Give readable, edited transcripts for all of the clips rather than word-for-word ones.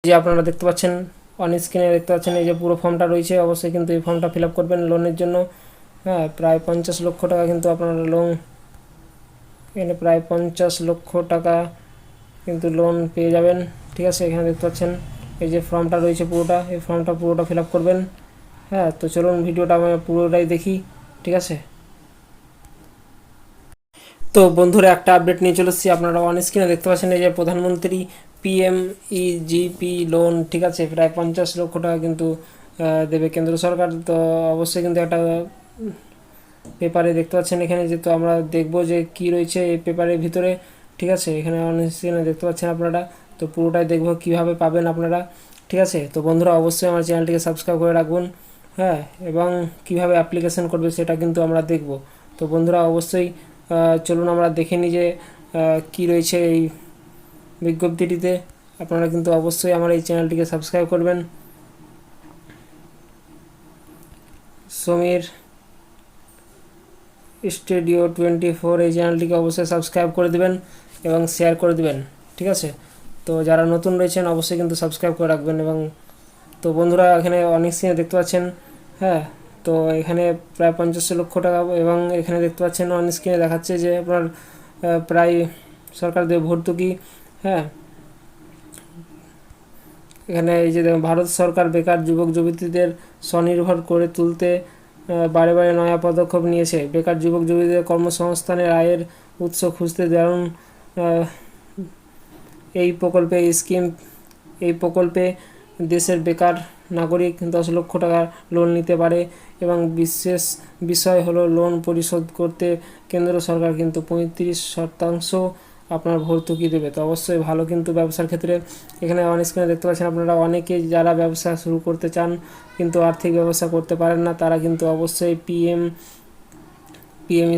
যে আপনারা দেখতে পাচ্ছেন অন স্ক্রিনে দেখতে পাচ্ছেন এই যে পুরো ফর্মটা রয়েছে, অবশ্যই কিন্তু এই ফর্মটা ফিল আপ করবেন লোনের জন্য। হ্যাঁ, প্রায় 50 লক্ষ টাকা কিন্তু আপনারা লোন, এখানে প্রায় 50 লক্ষ টাকা কিন্তু লোন পেয়ে যাবেন। ঠিক আছে, এখানে দেখতে পাচ্ছেন এই যে ফর্মটা রয়েছে পুরোটা, এই ফর্মটা পুরোটা ফিল আপ করবেন। হ্যাঁ, তো চলুন ভিডিওটা আমি পুরোটাই দেখি। ঠিক আছে, তো বন্ধুরা একটা আপডেট নিয়ে চলে এসেছি। আপনারা অন স্ক্রিনে দেখতে পাচ্ছেন এই যে প্রধানমন্ত্রী PMEGP লোন। ঠিক আছে, প্রায় 50 লক্ষ টাকা কিন্তু দেবে কেন্দ্র সরকার। তো অবশ্যই কিন্তু একটা পেপারে দেখতে পাচ্ছেন এখানে, যেহেতু আমরা দেখব যে কি রয়েছে এই পেপারের ভিতরে। ঠিক আছে, এখানে অন স্ক্রিনে দেখতে পাচ্ছেন আপনারা, তো পুরোটাই দেখব কিভাবে পাবেন আপনারা। ঠিক আছে, তো বন্ধুরা অবশ্যই আমার চ্যানেলটিকে সাবস্ক্রাইব করে রাখুন। হ্যাঁ, এবং কিভাবে অ্যাপ্লিকেশন করবে সেটা কিন্তু আমরা দেখব। তো বন্ধুরা অবশ্যই চলুন আমরা দেখে নিই যে কী রয়েছে এই বিজ্ঞপ্তিটিতে। আপনারা কিন্তু অবশ্যই আমার এই চ্যানেলটিকে সাবস্ক্রাইব করবেন। সমীর স্টুডিও 24 এই চ্যানেলটিকে অবশ্যই সাবস্ক্রাইব করে দেবেন এবং শেয়ার করে দেবেন। ঠিক আছে, তো যারা নতুন রয়েছেন অবশ্যই কিন্তু সাবস্ক্রাইব করে রাখবেন। এবং তো বন্ধুরা এখানে অনেক সিনে দেখতে পাচ্ছেন। হ্যাঁ, তো এখানে প্রায় 50 লক্ষ টাকা, এবং এখানে দেখতে পাচ্ছেন অন স্ক্রিনে দেখাচ্ছে যে আপনার প্রায় সরকার দেবে ভর্তুকি। হ্যাঁ, এখানে এই যে ভারত সরকার বেকার যুবক যুবতীদের স্বনির্ভর করে তুলতে বারে বারে নয়া পদক্ষেপ নিয়েছে। বেকার যুবক যুবতীদের কর্মসংস্থানের আয়ের উৎস খুঁজতে দারুণ এই প্রকল্পে দেশের বেকার নাগরিক 10 লক্ষ টাকা লোন নিতে পারে। এবং বিশেষ বিষয় হলো লোন পরিশোধ করতে কেন্দ্র সরকার কিন্তু 35% আপনার ভর্তুকি দেবে। তো অবশ্যই ভালো কিন্তু ব্যবসার ক্ষেত্রে। এখানে অন স্ক্রিনে দেখতে পাচ্ছেন আপনারা অনেকেই যারা ব্যবসা শুরু করতে চান কিন্তু আর্থিক ব্যবস্থা করতে পারেন না, তারা কিন্তু অবশ্যই পিএম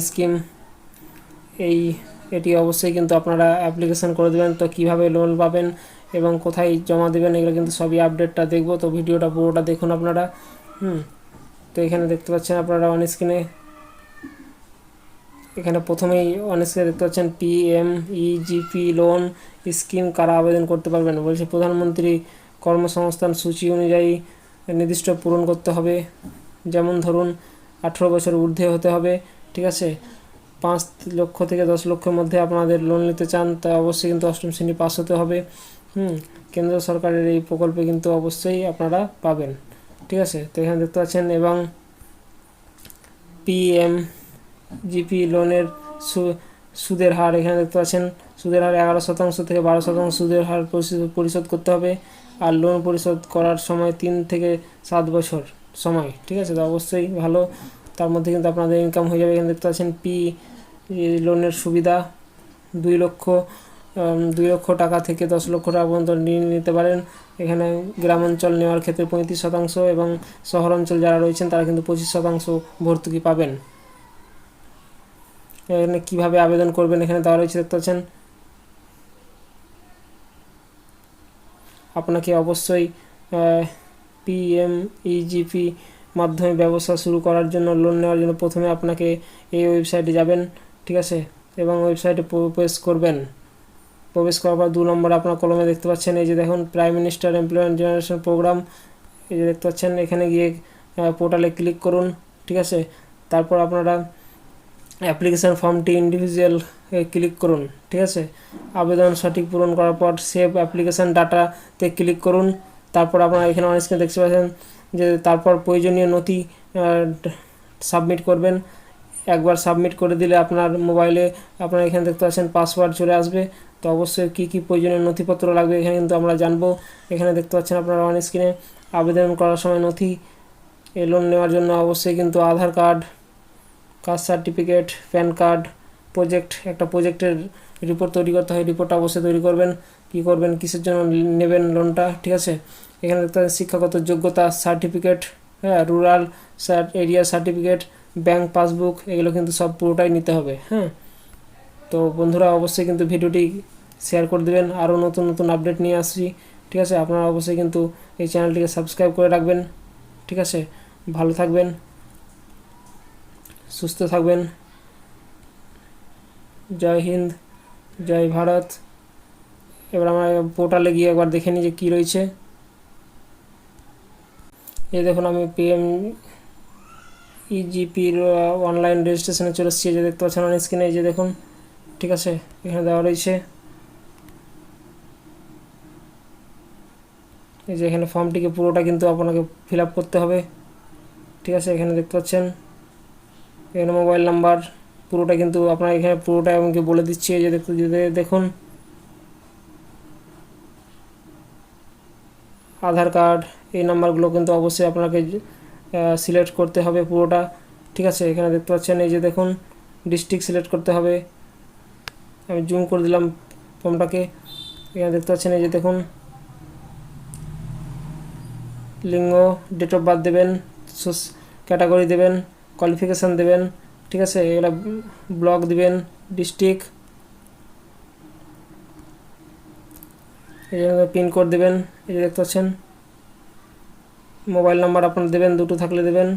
স্কিম এটি অবশ্যই কিন্তু আপনারা অ্যাপ্লিকেশন করে দেবেন। তো কিভাবে লোন পাবেন এবং কোথায় জমা দেবেন এগুলো কিন্তু সবই আপডেটটা দেখব। তো ভিডিওটা পুরোটা দেখুন আপনারা। তো এখানে দেখতে পাচ্ছেন আপনারা অন স্ক্রিনে, এখানে প্রথমেই অন স্ক্রিনে দেখতে পাচ্ছেন PMEGP লোন স্কিম কারা আবেদন করতে পারবেন বলছে। প্রধানমন্ত্রী কর্মসংস্থান সূচি অনুযায়ী নির্দিষ্ট পূরণ করতে হবে, যেমন ধরুন 18 বছর ঊর্ধ্বে হতে হবে। ঠিক আছে, 5 লক্ষ থেকে 10 লক্ষের মধ্যে আপনাদের লোন নিতে চান তা অবশ্যই কিন্তু 8ম শ্রেণী পাস হতে হবে। কেন্দ্র সরকারের এই প্রকল্পে কিন্তু অবশ্যই আপনারা পাবেন। ঠিক আছে, তো এখানে দেখতে পাচ্ছেন। এবং PMGP লোনের সুদের হার এখানে দেখতে পাচ্ছেন, সুদের হার 11% থেকে 12% সুদের হার পরিশোধ করতে হবে। আর লোন পরিশোধ করার সময় 3 থেকে 7 বছর সময়। ঠিক আছে, তো অবশ্যই ভালো, তার মধ্যে কিন্তু আপনাদের ইনকাম হয়ে যাবে। এখানে দেখতে পাচ্ছেন লোনের সুবিধা 2 লক্ষ টাকা থেকে 10 লক্ষ টাকা পর্যন্ত ঋণ নিতে পারেন। এখানে গ্রামাঞ্চল নেওয়ার ক্ষেত্রে 35% এবং শহর অঞ্চল যারা রয়েছেন তারা কিন্তু 25% ভর্তুকি পাবেন। এখানে কীভাবে আবেদন করবেন এখানে দেওয়া রয়েছে, দেখতে পাচ্ছেন। আপনাকে অবশ্যই PMEGP মাধ্যমে ব্যবসা শুরু করার জন্য, লোন নেওয়ার জন্য প্রথমে আপনাকে এই ওয়েবসাইটে যাবেন। ঠিক আছে, এবং ওয়েবসাইটে প্রবেশ করবেন। প্রবেশ করার পর 2 নম্বরে আপনার কলমে দেখতে পাচ্ছেন এই যে দেখুন prime minister employment generation programme, এই যে দেখতে পাচ্ছেন। এখানে গিয়ে পোর্টালে ক্লিক করুন। ঠিক আছে, তারপর আপনারা অ্যাপ্লিকেশান ফর্মটি ইন্ডিভিজুয়াল ক্লিক করুন। ঠিক আছে, আবেদন সঠিক পূরণ করার পর সেভ অ্যাপ্লিকেশান ডাটাতে ক্লিক করুন। তারপর আপনারা এখানে অন স্ক্রিনে দেখতে পাচ্ছেন যে তারপর প্রয়োজনীয় নথি সাবমিট করবেন। একবার সাবমিট করে দিলে আপনার মোবাইলে আপনারা এখানে দেখতে পাচ্ছেন পাসওয়ার্ড চলে আসবে। তো অবশ্যই কী কী প্রয়োজনীয় নথিপত্র লাগবে এখানে কিন্তু আমরা জানবো। এখানে দেখতে পাচ্ছেন আপনারা অন স্ক্রিনে আবেদন করার সময় নথি, এই লোন নেওয়ার জন্য অবশ্যই কিন্তু Aadhaar card, caste certificate, PAN card, একটা প্রজেক্টের রিপোর্ট তৈরি করতে হয়, রিপোর্টটা অবশ্যই তৈরি করবেন। কী করবেন, কিসের জন্য নেবেন লোনটা। ঠিক আছে, এখানে দেখতে শিক্ষাগত যোগ্যতা সার্টিফিকেট, হ্যাঁ, rural area certificate, bank passbook, এগুলো কিন্তু সব পুরোটাই নিতে হবে। হ্যাঁ, তো বন্ধুরা অবশ্যই কিন্তু ভিডিওটি শেয়ার করে দেবেন, আরও নতুন নতুন আপডেট নিয়ে আসছি। ঠিক আছে, আপনারা অবশ্যই কিন্তু এই চ্যানেলটিকে সাবস্ক্রাইব করে রাখবেন। ঠিক আছে, ভালো থাকবেন, সুস্থ থাকবেন। জয় হিন্দ, জয় ভারত। এবার আমরা পোর্টালে গিয়ে একবার দেখে নিই যে কী রয়েছে। এই দেখুন আমি পিএম ইজিপির অনলাইন রেজিস্ট্রেশনে চলে এসেছি, যে দেখতে পাচ্ছেন অন স্ক্রিনে, এই যে দেখুন, ঠিক আছে, এখানে দেওয়া রয়েছে। এই যে এখানে ফর্মটিকে পুরোটা কিন্তু আপনাকে ফিল আপ করতে হবে, ঠিক আছে। এখানে দেখতে পাচ্ছেন এখানে মোবাইল নাম্বার পুরোটা কিন্তু আপনার এখানে পুরোটা আমাকে বলে দিচ্ছি। এই যে দেখুন আধার কার্ড, এই নাম্বারগুলো কিন্তু অবশ্যই আপনাকে সিলেক্ট করতে হবে পুরোটা, ঠিক আছে। এখানে দেখতে পাচ্ছেন এই যে দেখুন ডিস্ট্রিক্ট সিলেক্ট করতে হবে। আমি জুম করে দিলাম ফর্মটাকে। এখানে দেখতে পাচ্ছেন এই যে দেখুন লিঙ্গ, ডেট অফ বার্থ দেবেন, ক্যাটাগরি দেবেন, কোয়ালিফিকেশান দেবেন, ঠিক আছে। এগুলো ব্লক দিবেন, ডিস্ট্রিক্ট, এই জন্য পিনকোড দেবেন, এই যে দেখতে পাচ্ছেন। মোবাইল নাম্বার আপনার দেবেন, দুটো থাকলে দেবেন,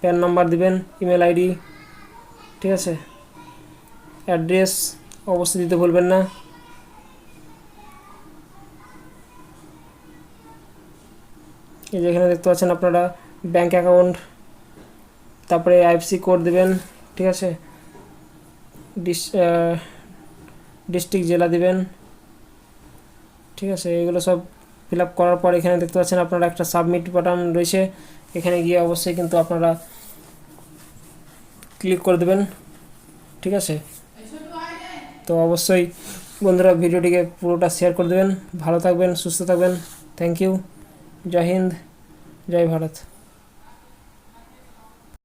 প্যান নাম্বার দিবেন, ইমেল আইডি, ঠিক আছে। অ্যাড্রেস অবশ্যই দিতে ভুলবেন না। এই যে এখানে দেখতে পাচ্ছেন আপনারা ব্যাঙ্ক অ্যাকাউন্ট, তারপরে আইএফসি কোড দেবেন, ঠিক আছে। ডিস্ট্রিক্ট, জেলা দিবেন, ঠিক আছে। এগুলো সব ফিল আপ করার পর এখানে দেখতে পাচ্ছেন আপনারা একটা সাবমিট বাটন রয়েছে, এখানে গিয়ে অবশ্যই কিন্তু আপনারা ক্লিক করে দেবেন, ঠিক আছে। তো অবশ্যই বন্ধুরা ভিডিওটিকে পুরোটা শেয়ার করে দেবেন। ভালো থাকবেন, সুস্থ থাকবেন। Thank you. জয় হিন্দ, জয় ভারত।